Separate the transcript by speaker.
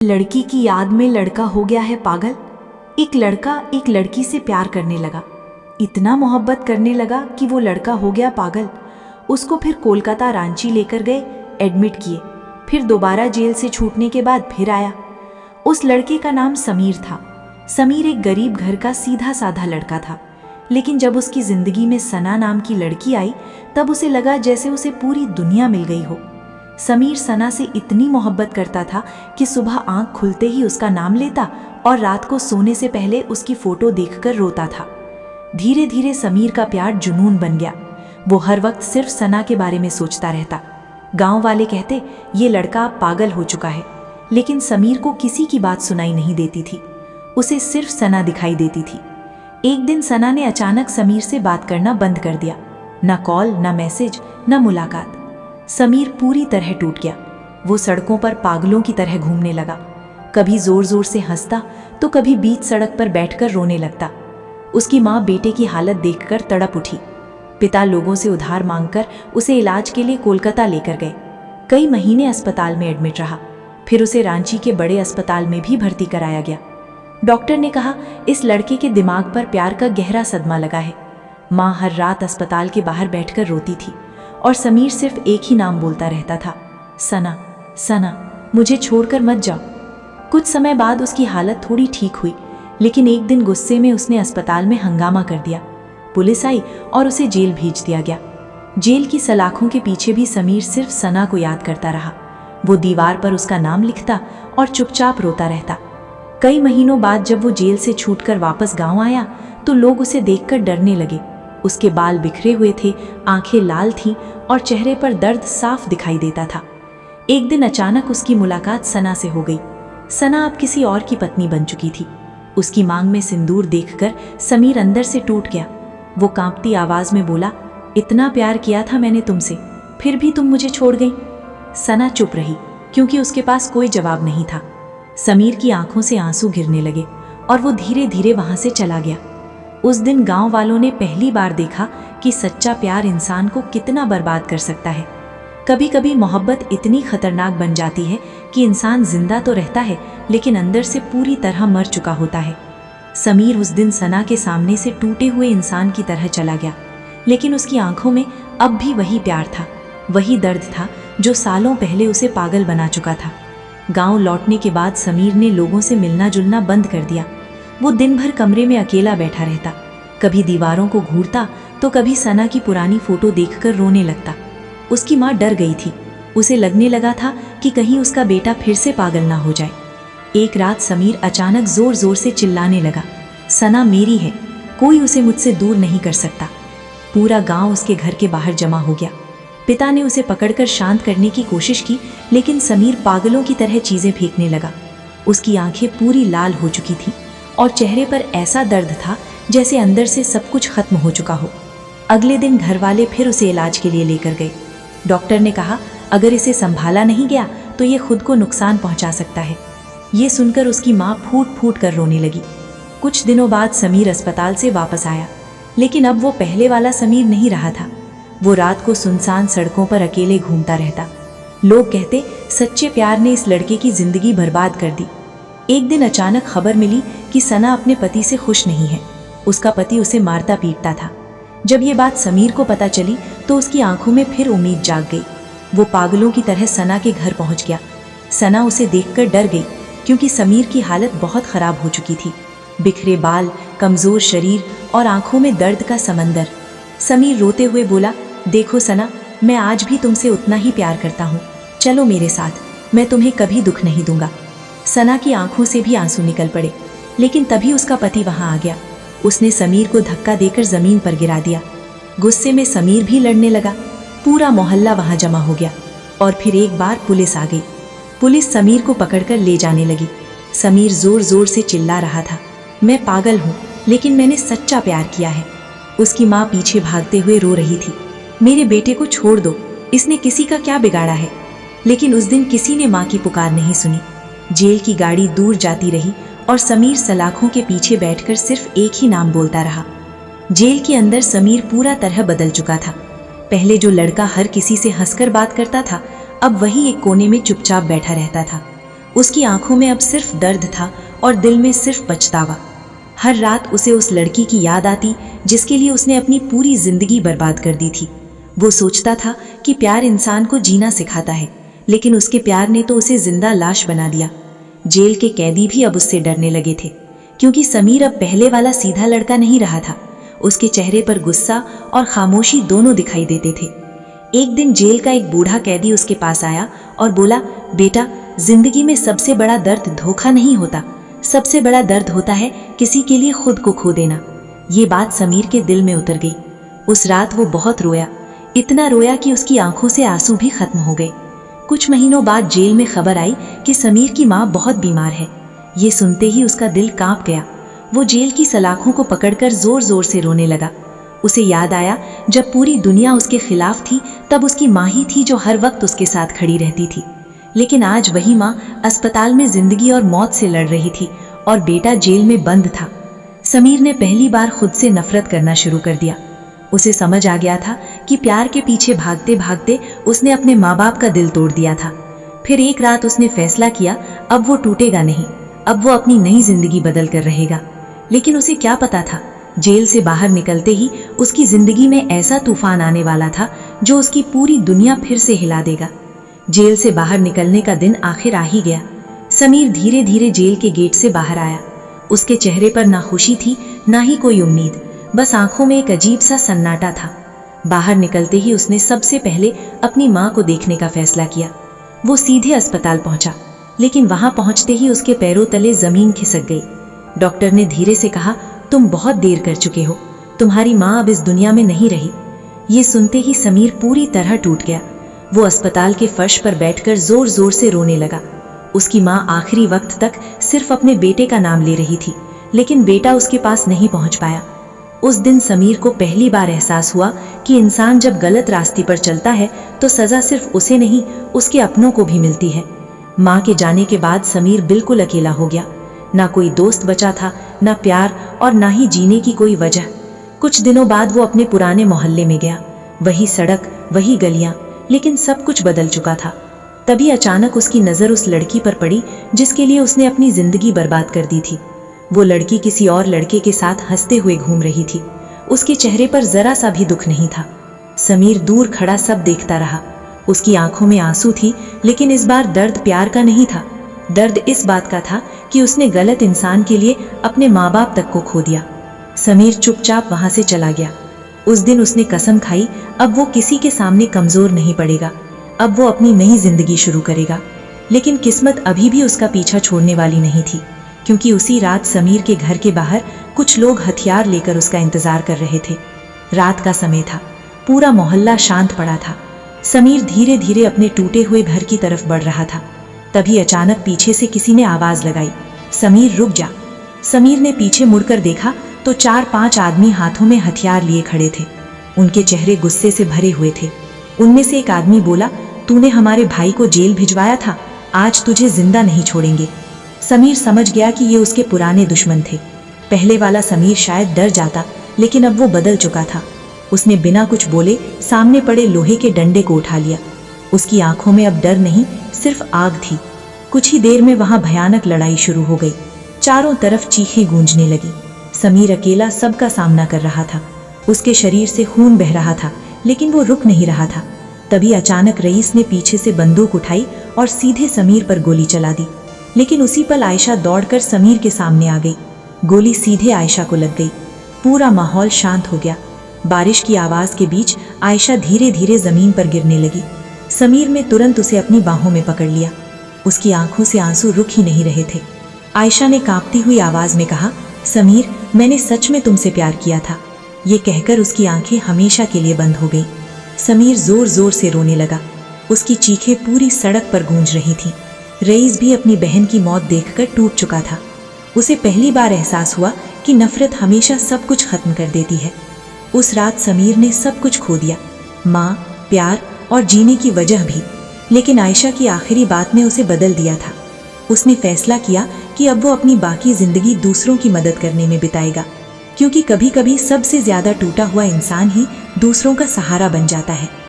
Speaker 1: लड़की की याद में लड़का हो गया है पागल। एक लड़का एक लड़की से प्यार करने लगा, इतना मोहब्बत करने लगा कि वो लड़का हो गया पागल। उसको फिर कोलकाता रांची लेकर गए, एडमिट किए। फिर दोबारा जेल से छूटने के बाद फिर आया। उस लड़के का नाम समीर था। समीर एक गरीब घर का सीधा साधा लड़का था, लेकिन जब उसकी जिंदगी में सना नाम की लड़की आई तब उसे लगा जैसे उसे पूरी दुनिया मिल गई हो। समीर सना से इतनी मोहब्बत करता था कि सुबह आंख खुलते ही उसका नाम लेता और रात को सोने से पहले उसकी फोटो देखकर रोता था। धीरे धीरे समीर का प्यार जुनून बन गया। वो हर वक्त सिर्फ सना के बारे में सोचता रहता। गांव वाले कहते ये लड़का अब पागल हो चुका है, लेकिन समीर को किसी की बात सुनाई नहीं देती थी। उसे सिर्फ सना दिखाई देती थी। एक दिन सना ने अचानक समीर से बात करना बंद कर दिया। न कॉल, न मैसेज, न मुलाकात। समीर पूरी तरह टूट गया। वो सड़कों पर पागलों की तरह घूमने लगा। कभी जोर जोर से हंसता तो कभी बीच सड़क पर बैठकर रोने लगता। उसकी माँ बेटे की हालत देखकर तड़प उठी। पिता लोगों से उधार मांगकर उसे इलाज के लिए कोलकाता लेकर गए। कई महीने अस्पताल में एडमिट रहा। फिर उसे रांची के बड़े अस्पताल में भी भर्ती कराया गया। डॉक्टर ने कहा इस लड़के के दिमाग पर प्यार का गहरा सदमा लगा है। माँ हर रात अस्पताल के बाहर बैठकर रोती थी और समीर सिर्फ एक ही नाम बोलता रहता था, सना, सना, मुझे छोड़कर मत जाओ। कुछ समय बाद उसकी हालत थोड़ी ठीक हुई, लेकिन एक दिन गुस्से में उसने अस्पताल में हंगामा कर दिया। पुलिस आई और उसे जेल भेज दिया गया। जेल की सलाखों के पीछे भी समीर सिर्फ सना को याद करता रहा। वो दीवार पर उसका नाम लिखता और चुपचाप रोता रहता। कई महीनों बाद जब वो जेल से छूटकर वापस गांव आया तो लोग उसे देखकर डरने लगे। उसके बाल बिखरे हुए थे, आंखें लाल थीं और चेहरे पर दर्द साफ दिखाई देता था। एक दिन अचानक उसकी मुलाकात सना से हो गई। सना अब किसी और की पत्नी बन चुकी थी। उसकी मांग में सिंदूर देखकर समीर अंदर से टूट गया। वो कांपती आवाज में बोला, इतना प्यार किया था मैंने तुमसे, फिर भी तुम मुझे छोड़ गई। सना चुप रही क्योंकि उसके पास कोई जवाब नहीं था। समीर की आंखों से आंसू गिरने लगे और वो धीरे धीरे वहां से चला गया। उस दिन गांव वालों ने पहली बार देखा कि सच्चा प्यार इंसान को कितना बर्बाद कर सकता है। कभी कभी मोहब्बत इतनी खतरनाक बन जाती है कि इंसान जिंदा तो रहता है लेकिन अंदर से पूरी तरह मर चुका होता है। समीर उस दिन सना के सामने से टूटे हुए इंसान की तरह चला गया, लेकिन उसकी आंखों में अब भी वही प्यार था, वही दर्द था जो सालों पहले उसे पागल बना चुका था। गांव लौटने के बाद समीर ने लोगों से मिलना जुलना बंद कर दिया। वो दिन भर कमरे में अकेला बैठा रहता, कभी दीवारों को घूरता तो कभी सना की पुरानी फोटो देखकर रोने लगता। उसकी माँ डर गई थी। उसे लगने लगा था कि कहीं उसका बेटा फिर से पागल ना हो जाए। एक रात समीर अचानक जोर जोर से चिल्लाने लगा, सना मेरी है, कोई उसे मुझसे दूर नहीं कर सकता। पूरा गांव उसके घर के बाहर जमा हो गया। पिता ने उसे पकड़कर शांत करने की कोशिश की, लेकिन समीर पागलों की तरह चीजें फेंकने लगा। उसकी आंखें पूरी लाल हो चुकी थीं और चेहरे पर ऐसा दर्द था जैसे अंदर से सब कुछ खत्म हो चुका हो। अगले दिन घर वाले फिर उसे इलाज के लिए लेकर गए। डॉक्टर ने कहा अगर इसे संभाला नहीं गया तो ये खुद को नुकसान पहुंचा सकता है। ये सुनकर उसकी माँ फूट फूट कर रोने लगी। कुछ दिनों बाद समीर अस्पताल से वापस आया, लेकिन अब वो पहले वाला समीर नहीं रहा था। वो रात को सुनसान सड़कों पर अकेले घूमता रहता। लोग कहते सच्चे प्यार ने इस लड़के की जिंदगी बर्बाद कर दी। एक दिन अचानक खबर मिली कि सना अपने पति से खुश नहीं है। उसका पति उसे मारता पीटता था। जब ये बात समीर को पता चली तो उसकी आंखों में फिर उम्मीद जाग गई। वो पागलों की तरह सना के घर पहुंच गया। सना उसे देखकर डर गई क्योंकि समीर की हालत बहुत खराब हो चुकी थी। बिखरे बाल, कमजोर शरीर और आंखों में दर्द का समंदर। समीर रोते हुए बोला, देखो सना, मैं आज भी तुमसे उतना ही प्यार करता हूँ, चलो मेरे साथ, मैं तुम्हें कभी दुख नहीं दूंगा। सना की आंखों से भी आंसू निकल पड़े, लेकिन तभी उसका पति वहां आ गया। उसने समीर को धक्का देकर जमीन पर गिरा दिया। गुस्से में समीर भी लड़ने लगा। पूरा मोहल्ला वहां जमा हो गया और फिर एक बार पुलिस आ गई। पुलिस समीर को पकड़कर ले जाने लगी। समीर जोर जोर से चिल्ला रहा था, मैं पागल हूँ, लेकिन मैंने सच्चा प्यार किया है। उसकी माँ पीछे भागते हुए रो रही थी, मेरे बेटे को छोड़ दो, इसने किसी का क्या बिगाड़ा है। लेकिन उस दिन किसी ने माँ की पुकार नहीं सुनी। जेल की गाड़ी दूर जाती रही और समीर सलाखों के पीछे बैठकर सिर्फ एक ही नाम बोलता रहा। जेल के अंदर समीर पूरा तरह बदल चुका था। पहले जो लड़का हर किसी से हंसकर बात करता था, अब वही एक कोने में चुपचाप बैठा रहता था। उसकी आंखों में अब सिर्फ दर्द था और दिल में सिर्फ पछतावा। हर रात उसे उस लड़की की याद आती जिसके लिए उसने अपनी पूरी जिंदगी बर्बाद कर दी थी। वो सोचता था कि प्यार इंसान को जीना सिखाता है, लेकिन उसके प्यार ने तो उसे जिंदा लाश बना दिया। जेल के कैदी भी अब उससे डरने लगे थे, क्योंकि समीर अब पहले वाला सीधा लड़का नहीं रहा था। उसके चेहरे पर गुस्सा और खामोशी दोनों दिखाई देते थे। एक दिन जेल का एक बूढ़ा कैदी उसके पास आया और बोला, बेटा, जिंदगी में सबसे बड़ा दर्द धोखा नहीं होता, सबसे बड़ा दर्द होता है किसी के लिए खुद को खो देना। ये बात समीर के दिल में उतर गई। उस रात वो बहुत रोया, इतना रोया कि उसकी आंखों से आंसू भी खत्म हो गए। कुछ महीनों बाद जेल में खबर आई कि समीर की माँ बहुत बीमार है। ये सुनते ही उसका दिल कांप गया। वो जेल की सलाखों को पकड़कर जोर जोर से रोने लगा। उसे याद आया जब पूरी दुनिया उसके खिलाफ थी, तब उसकी माँ ही थी जो हर वक्त उसके साथ खड़ी रहती थी। लेकिन आज वही माँ अस्पताल में जिंदगी और मौत से लड़ रही थी और बेटा जेल में बंद था। समीर ने पहली बार खुद से नफरत करना शुरू कर दिया। उसे समझ आ गया था कि प्यार के पीछे भागते भागते उसने अपने माँ बाप का दिल तोड़ दिया था। फिर एक रात उसने फैसला किया, अब वो टूटेगा नहीं, अब वो अपनी नई जिंदगी बदल कर रहेगा। लेकिन उसे क्या पता था, जेल से बाहर निकलते ही उसकी जिंदगी में ऐसा तूफान आने वाला था जो उसकी पूरी दुनिया फिर से हिला देगा। जेल से बाहर निकलने का दिन आखिर आ ही गया। समीर धीरे धीरे जेल के गेट से बाहर आया। उसके चेहरे पर ना खुशी थी, ना ही कोई उम्मीद, बस आंखों में एक अजीब सा सन्नाटा था। बाहर निकलते ही उसने सबसे पहले अपनी माँ को देखने का फैसला किया। वो सीधे अस्पताल पहुंचा, लेकिन वहां पहुंचते ही उसके पैरों तले जमीन खिसक गई। डॉक्टर ने धीरे से कहा, तुम बहुत देर कर चुके हो, तुम्हारी माँ अब इस दुनिया में नहीं रही। ये सुनते ही समीर पूरी तरह टूट गया। वो अस्पताल के फर्श पर बैठकर जोर जोर से रोने लगा। उसकी माँ आखिरी वक्त तक सिर्फ अपने बेटे का नाम ले रही थी, लेकिन बेटा उसके पास नहीं पहुंच पाया। उस दिन समीर को पहली बार एहसास हुआ कि इंसान जब गलत रास्ते पर चलता है तो सजा सिर्फ उसे नहीं, उसके अपनों को भी मिलती है। माँ के जाने के बाद समीर बिल्कुल अकेला हो गया। ना कोई दोस्त बचा था, ना प्यार, और ना ही जीने की कोई वजह। कुछ दिनों बाद वो अपने पुराने मोहल्ले में गया। वही सड़क, वही गलियां, लेकिन सब कुछ बदल चुका था। तभी अचानक उसकी नजर उस लड़की पर पड़ी जिसके लिए उसने अपनी जिंदगी बर्बाद कर दी थी। वो लड़की किसी और लड़के के साथ हंसते हुए घूम रही थी। उसके चेहरे पर जरा सा भी दुख नहीं था। समीर दूर खड़ा सब देखता रहा। उसकी आंखों में आंसू थी, लेकिन इस बार दर्द प्यार का नहीं था। दर्द इस बात का था कि उसने गलत इंसान के लिए अपने माँ बाप तक को खो दिया। समीर चुपचाप वहां से चला गया। उस दिन उसने कसम खाई, अब वो किसी के सामने कमजोर नहीं पड़ेगा, अब वो अपनी नई जिंदगी शुरू करेगा। लेकिन किस्मत अभी भी उसका पीछा छोड़ने वाली नहीं थी, क्योंकि उसी रात समीर के घर के बाहर कुछ लोग हथियार लेकर उसका इंतजार कर रहे थे। रात का समय था, पूरा मोहल्ला शांत पड़ा था। समीर धीरे धीरे अपने टूटे हुए घर की तरफ बढ़ रहा था। तभी अचानक पीछे से किसी ने आवाज लगाई, समीर रुक जा। समीर ने पीछे मुड़कर देखा तो 4-5 आदमी हाथों में हथियार लिए खड़े थे। उनके चेहरे गुस्से से भरे हुए थे। उनमें से एक आदमी बोला, तूने हमारे भाई को जेल भिजवाया था, आज तुझे जिंदा नहीं छोड़ेंगे। समीर समझ गया कि ये उसके पुराने दुश्मन थे। पहले वाला समीर शायद डर जाता, लेकिन अब वो बदल चुका था। उसने बिना कुछ बोले सामने पड़े लोहे के डंडे को उठा लिया। उसकी आंखों में अब डर नहीं, सिर्फ आग थी। कुछ ही देर में वहां भयानक लड़ाई शुरू हो गई। चारों तरफ चीखें गूंजने लगी। समीर अकेला सबका सामना कर रहा था। उसके शरीर से खून बह रहा था, लेकिन वो रुक नहीं रहा था। तभी अचानक रईस ने पीछे से बंदूक उठाई और सीधे समीर पर गोली चला दी। लेकिन उसी पल आयशा दौड़कर समीर के सामने आ गई। गोली सीधे आयशा को लग गई। पूरा माहौल शांत हो गया। बारिश की आवाज के बीच आयशा धीरे धीरे जमीन पर गिरने लगी। समीर ने तुरंत उसे अपनी बाहों में पकड़ लिया। उसकी आंखों से आंसू रुक ही नहीं रहे थे। आयशा ने कांपती हुई आवाज में कहा, समीर, मैंने सच में तुमसे प्यार किया था। ये कहकर उसकी आंखें हमेशा के लिए बंद हो गईं। समीर जोर जोर से रोने लगा। उसकी चीखें पूरी सड़क पर गूंज रही थीं। रईस भी अपनी बहन की मौत देखकर टूट चुका था। उसे पहली बार एहसास हुआ कि नफरत हमेशा सब कुछ खत्म कर देती है। उस रात समीर ने सब कुछ खो दिया, माँ, प्यार और जीने की वजह भी। लेकिन आयशा की आखिरी बात ने उसे बदल दिया था। उसने फैसला किया कि अब वो अपनी बाकी जिंदगी दूसरों की मदद करने में बिताएगा, क्योंकि कभी कभी सबसे ज्यादा टूटा हुआ इंसान ही दूसरों का सहारा बन जाता है।